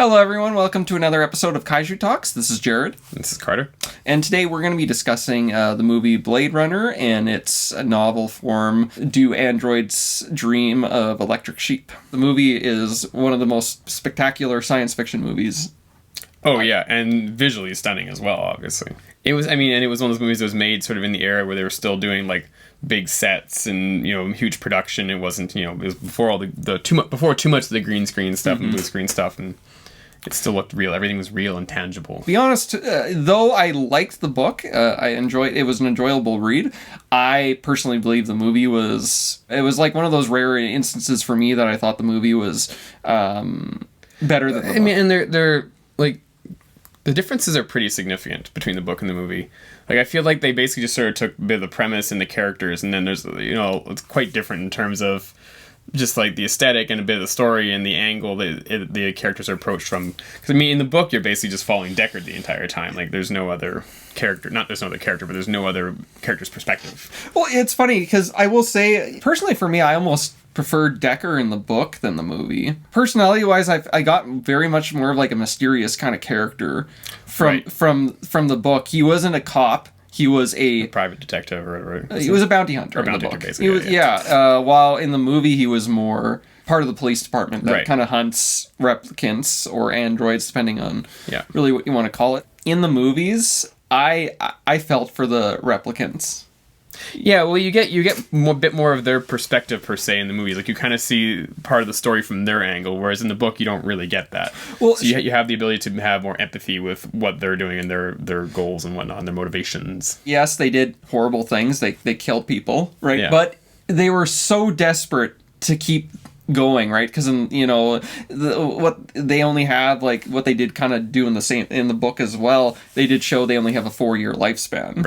Hello everyone, welcome to another episode of Kaiju Talks. This is Jared. This is Carter. And today we're going to be discussing the movie Blade Runner and its novel form, Do Androids Dream of Electric Sheep? The movie is one of the most spectacular science fiction movies. Oh yeah, and visually stunning as well, obviously. It was one of those movies that was made sort of in the era where they were still doing like big sets and, huge production. It wasn't, it was before all before too much of the green screen stuff and blue screen stuff, and it still looked real. Everything was real and tangible. To be honest, though I liked the book, it was an enjoyable read. I personally believe the movie was like one of those rare instances for me that I thought the movie was better than the book. And they're like, the differences are pretty significant between the book and the movie. Like, I feel like they basically just sort of took a bit of the premise and the characters, and then there's, it's quite different in terms of just like the aesthetic and a bit of the story and the angle that the characters are approached from. Because in the book you're basically just following Deckard the entire time. Like, there's no other character, but there's no other character's perspective. Well, it's funny because I will say, personally for me, I almost preferred Deckard in the book than the movie. Personality wise, I got very much more of like a mysterious kind of character from the book. He wasn't a cop. He was a private detective, right? He was a bounty hunter in the book. Basically, while in the movie he was more part of the police department that kind of hunts replicants or androids, depending on really what you want to call it. In the movies, I felt for the replicants. Yeah, well, you get a bit more of their perspective per se in the movies. Like, you kind of see part of the story from their angle, whereas in the book you don't really get that. Well, so you have the ability to have more empathy with what they're doing and their goals and whatnot, and their motivations. Yes, they did horrible things. They killed people, right? Yeah. But they were so desperate to keep going, right? Because what they only have, like what they did kind of do in the book as well. They did show they only have a 4-year lifespan,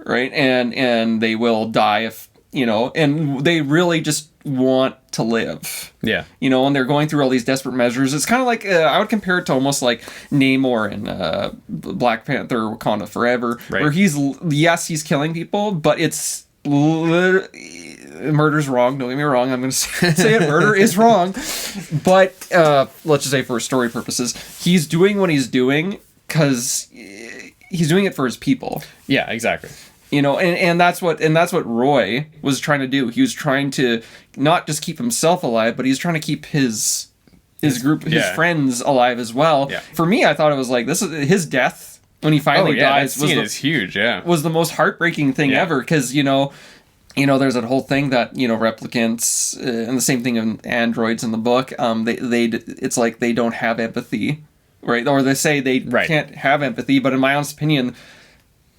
right, and they will die if and they really just want to live, and they're going through all these desperate measures. It's kind of like I would compare it to almost like Namor in Black Panther Wakanda Forever, where he's killing people, but it's murder's wrong, don't get me wrong, I'm going to say it, murder is wrong, but let's just say for story purposes, he's doing what he's doing because he's doing it for his people. Yeah, exactly. And that's what Roy was trying to do. He was trying to not just keep himself alive, but he's trying to keep his group, his friends alive as well. Yeah. For me, I thought it was like, this is his death when he finally dies. That scene is huge. Yeah, was the most heartbreaking thing ever, because there's that whole thing that replicants and the same thing in androids in the book. It's like they don't have empathy, right? Or they say they can't have empathy, but in my honest opinion,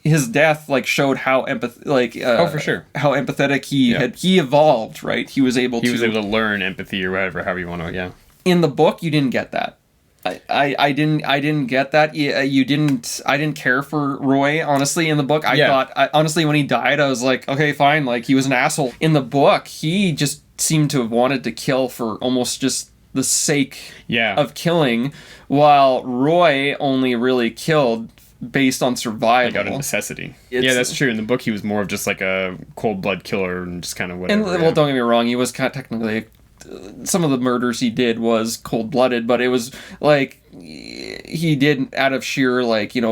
his death showed how for sure how empathetic he evolved, right? He was able to learn empathy or however you want to. In the book, you didn't get that. I didn't get that. You didn't. I didn't care for Roy, honestly. In the book, I thought honestly when he died, I was like, okay, fine. Like, he was an asshole. In the book, he just seemed to have wanted to kill for almost just the sake of killing, while Roy only really killed based on survival, out of necessity. That's true. In the book, he was more of just like a cold blood killer and just kind of whatever. And well, don't get me wrong, he was kind of technically, some of the murders he did was cold blooded, but it was like he did out of sheer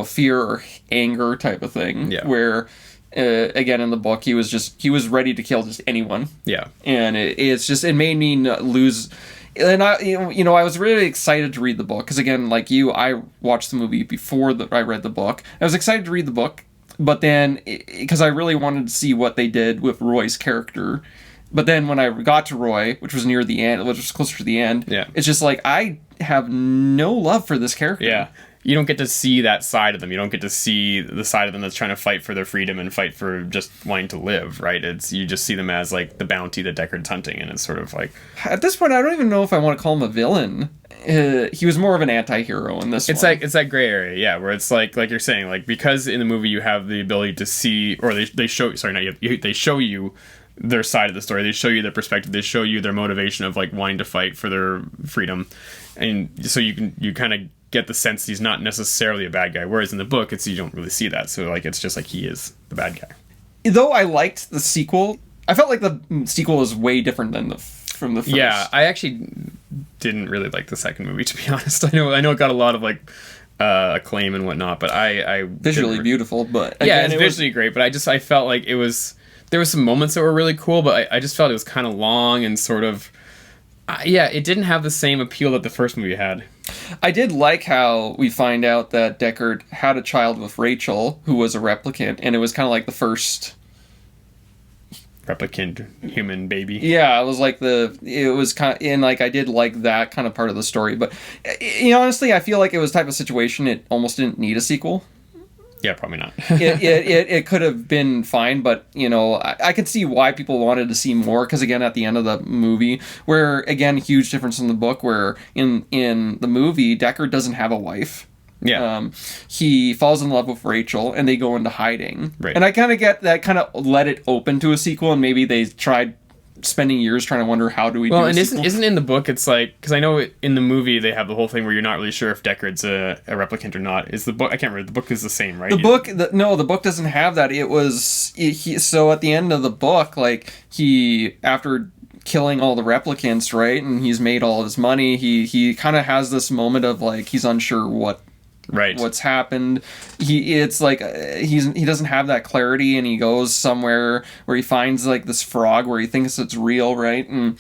fear or anger type of thing. Yeah. Where again in the book he was ready to kill just anyone. Yeah. And it made me lose. And I was really excited to read the book because, again, like you, I watched the movie before I read the book. I was excited to read the book, but then because I really wanted to see what they did with Roy's character. But then when I got to Roy, which was near the end, which was closer to the end, it's just like I have no love for this character. Yeah. You don't get to see that side of them. You don't get to see the side of them that's trying to fight for their freedom and fight for just wanting to live, right? You just see them as like the bounty that Deckard's hunting, and it's sort of like, at this point I don't even know if I want to call him a villain. He was more of an anti-hero in this. It's that gray area, where it's like you're saying, like, because in the movie you have the ability to see, or they show you their side of the story. They show you their perspective. They show you their motivation of like wanting to fight for their freedom, and so you kind of get the sense he's not necessarily a bad guy, whereas in the book you don't really see that. So it's just like he is the bad guy. Though I liked the sequel, I felt like the sequel was way different than from the first. Yeah, I actually didn't really like the second movie, to be honest. I know it got a lot of like acclaim and whatnot, but I visually beautiful, but again, it's visually great. But I felt like there were some moments that were really cool, but I just felt it was kind of long and sort of it didn't have the same appeal that the first movie had. I did like how we find out that Deckard had a child with Rachel, who was a replicant, and it was kind of like the first replicant human baby. Yeah, it was like I did like that kind of part of the story, but honestly, I feel like it was the type of situation it almost didn't need a sequel. Yeah, probably not. it could have been fine, but I could see why people wanted to see more, because again, at the end of the movie, where again, huge difference in the book, where in the movie Deckard doesn't have a wife. Yeah. He falls in love with Rachel, and they go into hiding. Right. And I kind of get that, kind of let it open to a sequel, and maybe they tried spending years trying to wonder how do we do a sequel. Isn't in the book, it's like, because I know in the movie they have the whole thing where you're not really sure if Deckard's a replicant or not. Is the book, I can't remember, the book is the same, right? The book doesn't have that. So at the end of the book, like, after killing all the replicants, right, and he's made all of his money, he kind of has this moment of like he's unsure what's happened. He doesn't have that clarity, and he goes somewhere where he finds like this frog where he thinks it's real, right? And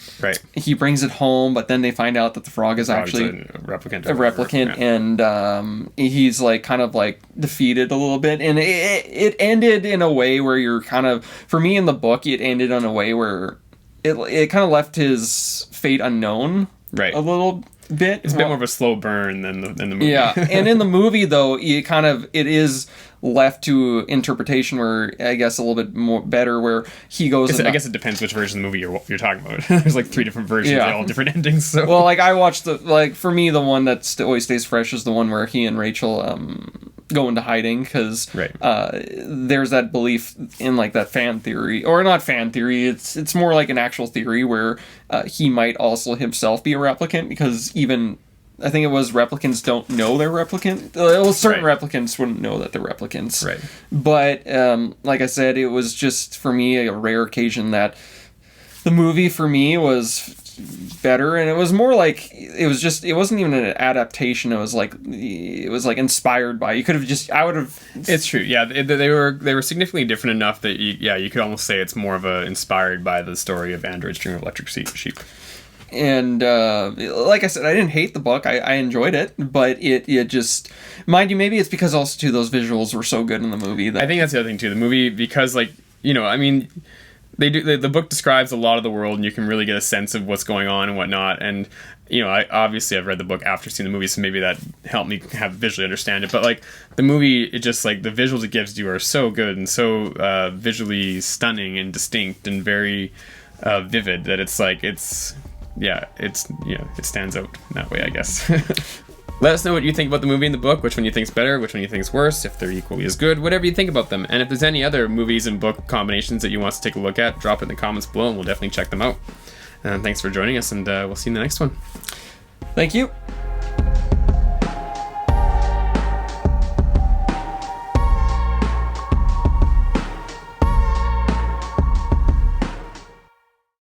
he brings it home, but then they find out that the frog is actually a replicant. And he's like kind of like defeated a little bit, and it ended in a way where you're kind of, for me in the book, it ended in a way where it kind of left his fate unknown, right? A little bit. It's a bit more of a slow burn than the movie. Yeah, and in the movie though, it is left to interpretation, where I guess a little bit more better, where he goes. I guess it depends which version of the movie you're talking about. There's like 3 different versions, they all different endings. So. Well, like I watched for me, the one that always stays fresh is the one where he and Rachel go into hiding, because there's that belief in like that fan theory, or not fan theory. It's more like an actual theory where he might also himself be a replicant, because even I think it was replicants don't know they're replicant. Certain replicants wouldn't know that they're replicants. Right. But like I said, it was just for me a rare occasion that the movie for me was better, and it was more like it wasn't even an adaptation. It was like inspired by. You could have just. I would have. It's true. Yeah, they were significantly different enough that you could almost say it's more of a inspired by the story of Android's Dream of Electric Sheep. And like I said, I didn't hate the book. I enjoyed it, but it just, mind you, maybe it's because also too those visuals were so good in the movie. I think that's the other thing too. The movie, because like I mean, the book describes a lot of the world, and you can really get a sense of what's going on and whatnot. And I've read the book after seeing the movie, so maybe that helped me visually understand it. But like the movie, it just like the visuals it gives you are so good and so visually stunning and distinct and very vivid that it's like it stands out in that way, I guess. Let us know what you think about the movie and the book, which one you think's better, which one you think's worse, if they're equally as good, whatever you think about them. And if there's any other movies and book combinations that you want us to take a look at, drop it in the comments below, and we'll definitely check them out. And thanks for joining us, and we'll see you in the next one. Thank you.